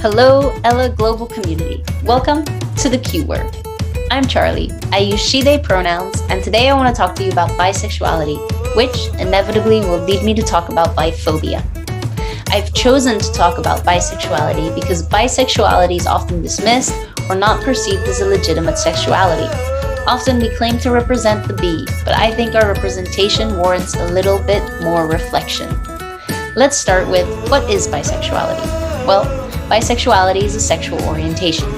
Hello, Ella Global Community. Welcome to the Q Word. I'm Charlie. I use she/they pronouns, and today I want to talk to you about bisexuality, which inevitably will lead me to talk about biphobia. I've chosen to talk about bisexuality because bisexuality is often dismissed or not perceived as a legitimate sexuality. Often we claim to represent the B, but I think our representation warrants a little bit more reflection. Let's start with, what is bisexuality? Well, bisexuality is a sexual orientation.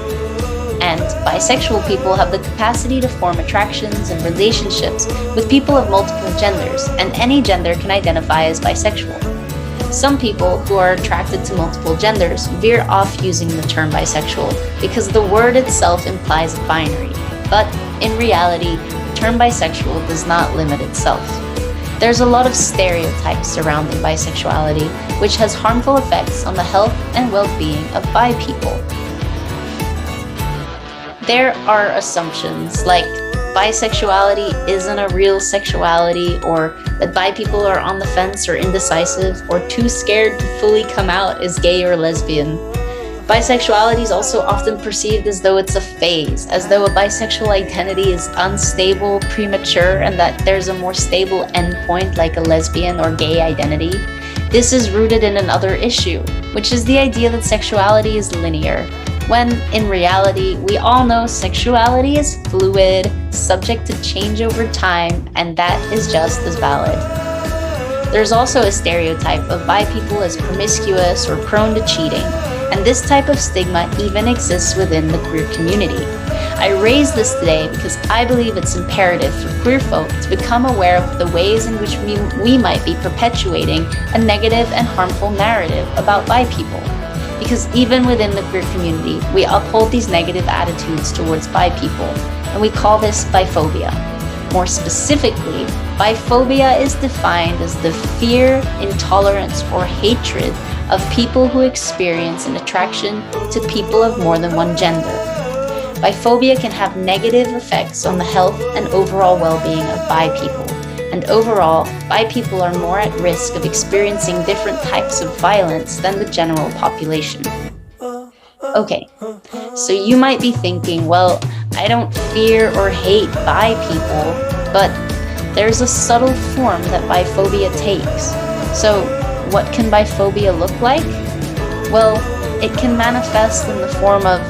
And bisexual people have the capacity to form attractions and relationships with people of multiple genders, and any gender can identify as bisexual. Some people who are attracted to multiple genders veer off using the term bisexual because the word itself implies binary, but in reality, the term bisexual does not limit itself. There's a lot of stereotypes surrounding bisexuality, which has harmful effects on the health and well-being of bi people. There are assumptions like bisexuality isn't a real sexuality, or that bi people are on the fence or indecisive or too scared to fully come out as gay or lesbian. Bisexuality is also often perceived as though it's a phase, as though a bisexual identity is unstable, premature, and that there's a more stable endpoint like a lesbian or gay identity. This is rooted in another issue, which is the idea that sexuality is linear, when in reality, we all know sexuality is fluid, subject to change over time, and that is just as valid. There's also a stereotype of bi people as promiscuous or prone to cheating, and this type of stigma even exists within the queer community. I raise this today because I believe it's imperative for queer folk to become aware of the ways in which we might be perpetuating a negative and harmful narrative about bi people. Because even within the queer community, we uphold these negative attitudes towards bi people, and we call this biphobia. More specifically, biphobia is defined as the fear, intolerance, or hatred of people who experience an attraction to people of more than one gender. Biphobia can have negative effects on the health and overall well-being of bi people. And overall, bi people are more at risk of experiencing different types of violence than the general population. Okay, so you might be thinking, well, I don't fear or hate bi people, but there's a subtle form that biphobia takes. So what can biphobia look like? Well, it can manifest in the form of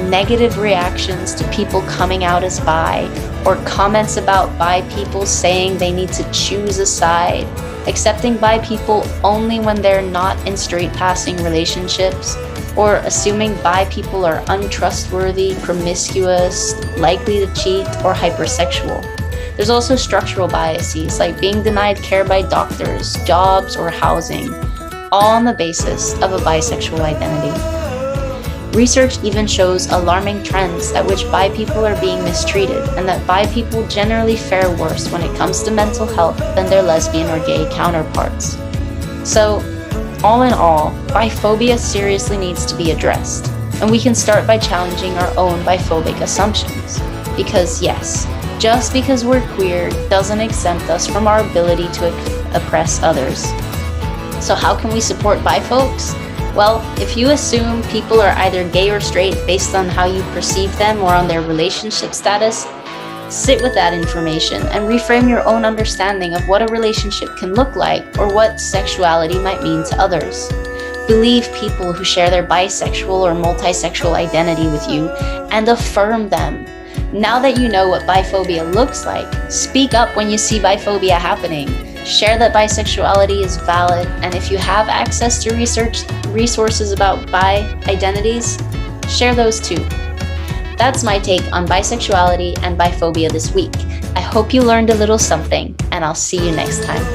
negative reactions to people coming out as bi, or comments about bi people saying they need to choose a side, accepting bi people only when they're not in straight-passing relationships, or assuming bi people are untrustworthy, promiscuous, likely to cheat, or hypersexual. There's also structural biases like being denied care by doctors, jobs, or housing, all on the basis of a bisexual identity. Research even shows alarming trends at which bi people are being mistreated, and that bi people generally fare worse when it comes to mental health than their lesbian or gay counterparts. So, all in all, biphobia seriously needs to be addressed, and we can start by challenging our own biphobic assumptions. Because yes, just because we're queer doesn't exempt us from our ability to oppress others. So how can we support bi folks? Well, if you assume people are either gay or straight based on how you perceive them or on their relationship status, sit with that information and reframe your own understanding of what a relationship can look like or what sexuality might mean to others. Believe people who share their bisexual or multisexual identity with you and affirm them. Now that you know what biphobia looks like, speak up when you see biphobia happening. Share that bisexuality is valid, and if you have access to resources about bi identities, share those too. That's my take on bisexuality and biphobia this week. I hope you learned a little something, and I'll see you next time.